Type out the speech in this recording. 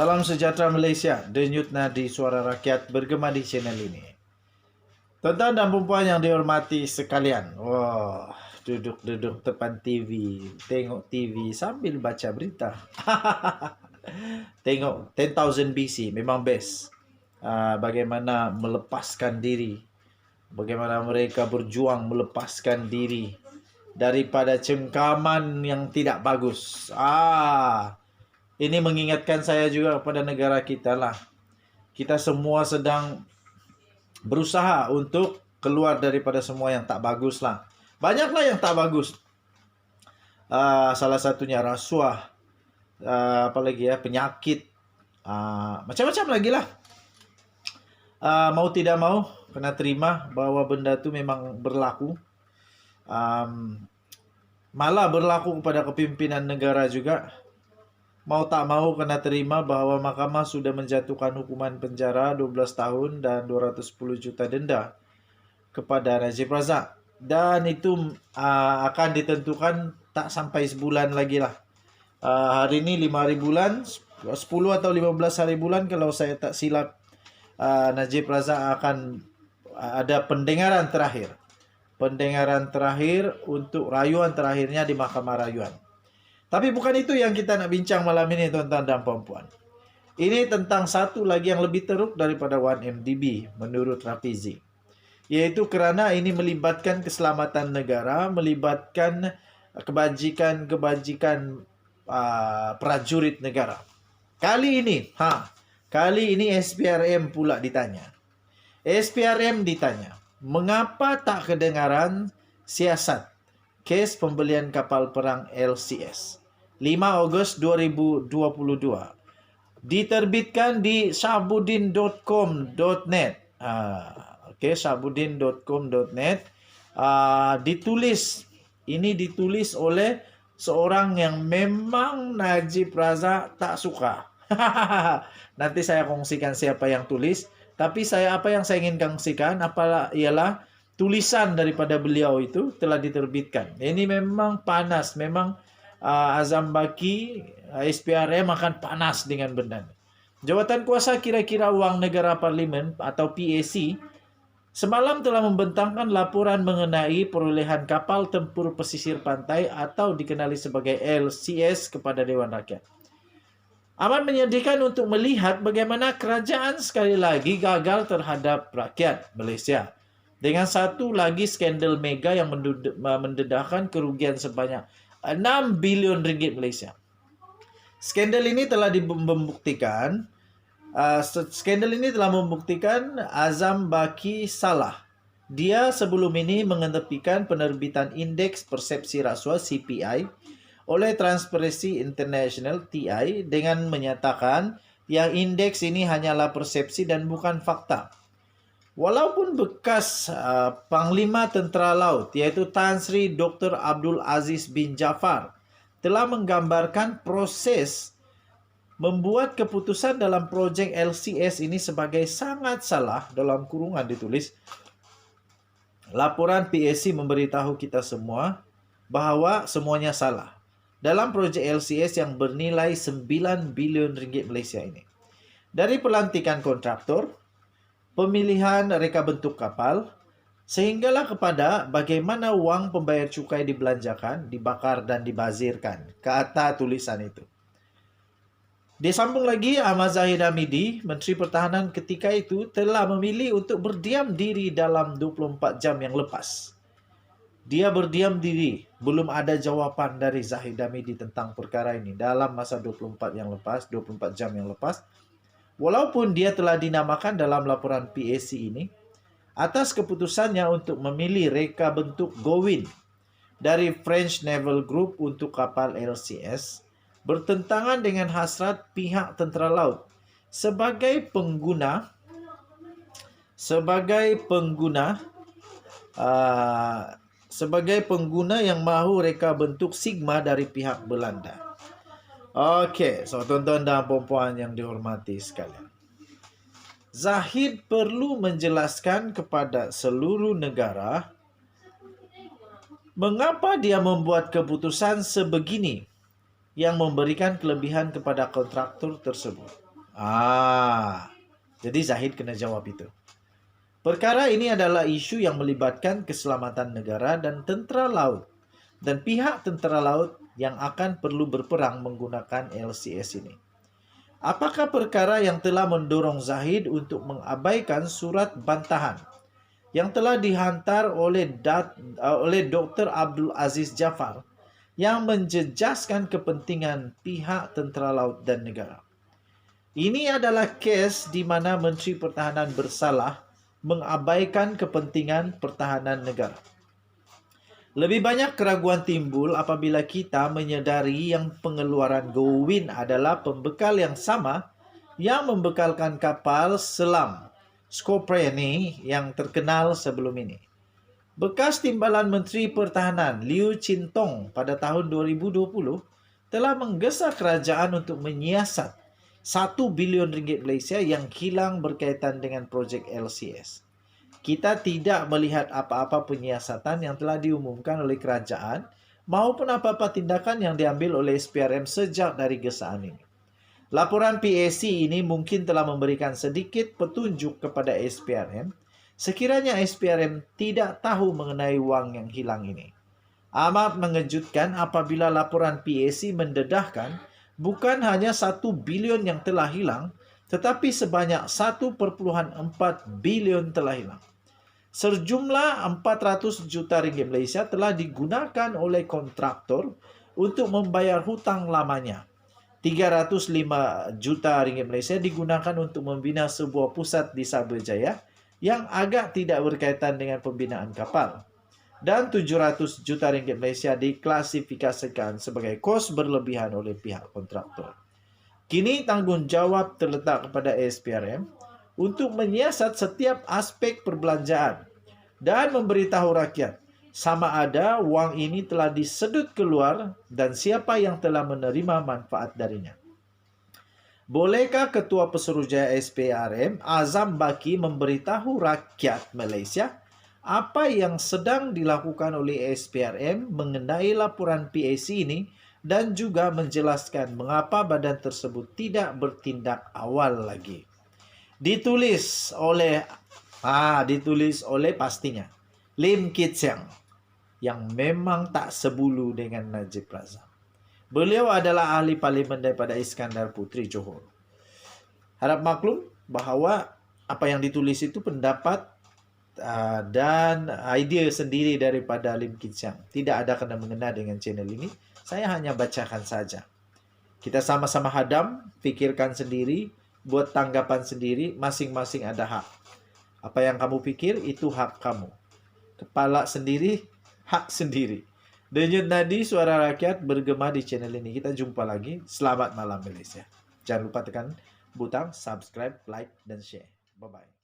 Salam sejahtera Malaysia, denyut nadi suara rakyat bergema di channel ini. Tuan-tuan dan perempuan yang dihormati sekalian, wah, duduk-duduk depan TV, tengok TV sambil baca berita. Tengok 10,000 BC, memang best. Bagaimana melepaskan diri, bagaimana mereka berjuang melepaskan diri daripada cengkaman yang tidak bagus. Ini mengingatkan saya juga kepada negara kita lah. Kita semua sedang berusaha untuk keluar daripada semua yang tak bagus lah. Banyaklah yang tak bagus. Salah satunya rasuah, apalagi ya, penyakit, macam-macam lagi lah. Mau tidak mau kena terima bahwa benda tu memang berlaku. Malah berlaku kepada kepimpinan negara juga. Mau tak mau kena terima bahwa mahkamah sudah menjatuhkan hukuman penjara 12 tahun dan 210 juta denda kepada Najib Razak. Dan itu akan ditentukan tak sampai sebulan lagi lah. Hari ini 5 hari bulan, 10 atau 15 hari bulan kalau saya tak silap, Najib Razak akan ada pendengaran terakhir. Pendengaran terakhir untuk rayuan terakhirnya di Mahkamah Rayuan. Tapi bukan itu yang kita nak bincang malam ini, tuan-tuan dan puan-puan. Ini tentang satu lagi yang lebih teruk daripada 1MDB menurut Rafizi. Yaitu kerana ini melibatkan keselamatan negara, melibatkan kebajikan prajurit negara. Kali ini SPRM pula ditanya. SPRM ditanya, mengapa tak kedengaran siasat kes pembelian kapal perang LCS? 5 Ogos 2022. Diterbitkan di syahbudin.com.net. Syahbudin.com.net. Ditulis oleh seorang yang memang Najib Razak tak suka. Nanti saya kongsikan siapa yang tulis. Tapi apa yang saya ingin kongsikan ialah tulisan daripada beliau itu telah diterbitkan. Ini memang panas, memang Azam Baki, SPRM akan panas dengan benda ini. Jawatan Kuasa Kira-kira Wang Negara Parlimen atau PAC semalam telah membentangkan laporan mengenai perolehan kapal tempur pesisir pantai atau dikenali sebagai LCS kepada Dewan Rakyat. Amat menyedihkan untuk melihat bagaimana kerajaan sekali lagi gagal terhadap rakyat Malaysia. Dengan satu lagi skandal mega yang mendedahkan kerugian sebanyak 6 bilion ringgit Malaysia. Skandal ini telah membuktikan Azam Baki salah. Dia sebelum ini mengetepikan penerbitan Indeks Persepsi Rasuah CPI oleh Transparency International TI dengan menyatakan yang indeks ini hanyalah persepsi dan bukan fakta. Walaupun bekas Panglima Tentera Laut iaitu Tan Sri Dr. Abdul Aziz bin Jaafar telah menggambarkan proses membuat keputusan dalam projek LCS ini sebagai sangat salah, dalam kurungan ditulis, laporan PAC memberitahu kita semua bahawa semuanya salah dalam projek LCS yang bernilai 9 bilion ringgit Malaysia ini. Dari pelantikan kontraktor, pemilihan reka bentuk kapal, sehinggalah kepada bagaimana wang pembayar cukai dibelanjakan, dibakar dan dibazirkan. Kata tulisan itu. Disambung lagi, Ahmad Zahid Hamidi, Menteri Pertahanan ketika itu telah memilih untuk berdiam diri dalam 24 jam yang lepas. Dia berdiam diri, belum ada jawapan dari Zahid Hamidi tentang perkara ini dalam masa 24 jam yang lepas. Walaupun dia telah dinamakan dalam laporan PAC ini atas keputusannya untuk memilih reka bentuk Gowin dari French Naval Group untuk kapal LCS bertentangan dengan hasrat pihak tentera laut sebagai pengguna yang mahu reka bentuk Sigma dari pihak Belanda. Okey, so tuan-tuan dan puan-puan yang dihormati sekalian. Zahid perlu menjelaskan kepada seluruh negara mengapa dia membuat keputusan sebegini yang memberikan kelebihan kepada kontraktor tersebut. Jadi Zahid kena jawab itu. Perkara ini adalah isu yang melibatkan keselamatan negara dan tentera laut dan pihak tentera laut yang akan perlu berperang menggunakan LCS ini. Apakah perkara yang telah mendorong Zahid untuk mengabaikan surat bantahan yang telah dihantar oleh Dr. Abdul Aziz Jafar yang menjejaskan kepentingan pihak tentera laut dan negara? Ini adalah kes di mana Menteri Pertahanan bersalah mengabaikan kepentingan pertahanan negara. Lebih banyak keraguan timbul apabila kita menyedari yang pengeluaran Gowin adalah pembekal yang sama yang membekalkan kapal selam Skopje yang terkenal sebelum ini. Bekas timbalan Menteri Pertahanan Liu Chintong pada tahun 2020 telah menggesa kerajaan untuk menyiasat 1 bilion ringgit Malaysia yang hilang berkaitan dengan projek LCS. Kita tidak melihat apa-apa penyiasatan yang telah diumumkan oleh kerajaan maupun apa-apa tindakan yang diambil oleh SPRM sejak dari gesaan ini. Laporan PAC ini mungkin telah memberikan sedikit petunjuk kepada SPRM sekiranya SPRM tidak tahu mengenai wang yang hilang ini. Amat mengejutkan apabila laporan PAC mendedahkan bukan hanya 1 bilion yang telah hilang, tetapi sebanyak 1.4 bilion telah hilang. Sejumlah 400 juta ringgit Malaysia telah digunakan oleh kontraktor untuk membayar hutang lamanya. 305 juta ringgit Malaysia digunakan untuk membina sebuah pusat di Sabah Jaya yang agak tidak berkaitan dengan pembinaan kapal. Dan 700 juta ringgit Malaysia diklasifikasikan sebagai kos berlebihan oleh pihak kontraktor. Kini tanggungjawab terletak kepada SPRM untuk menyiasat setiap aspek perbelanjaan dan memberitahu rakyat sama ada wang ini telah disedut keluar dan siapa yang telah menerima manfaat darinya. Bolehkah Ketua Pesuruhjaya SPRM Azam Baki memberitahu rakyat Malaysia apa yang sedang dilakukan oleh SPRM mengenai laporan PAC ini dan juga menjelaskan mengapa badan tersebut tidak bertindak awal lagi? Ditulis oleh pastinya Lim Kit Siang yang memang tak sebulu dengan Najib Razak. Beliau adalah ahli parlimen daripada Iskandar Puteri Johor. Harap maklum bahawa apa yang ditulis itu pendapat dan idea sendiri daripada Lim Kit Siang. Tidak ada kena-mengena dengan channel ini. Saya hanya bacakan saja. Kita sama-sama hadam, fikirkan sendiri, buat tanggapan sendiri, masing-masing ada hak. Apa yang kamu pikir, itu hak kamu. Kepala sendiri, hak sendiri. Denyut nadi suara rakyat bergema di channel ini. Kita jumpa lagi. Selamat malam Malaysia. Jangan lupa tekan butang subscribe, like, dan share. Bye-bye.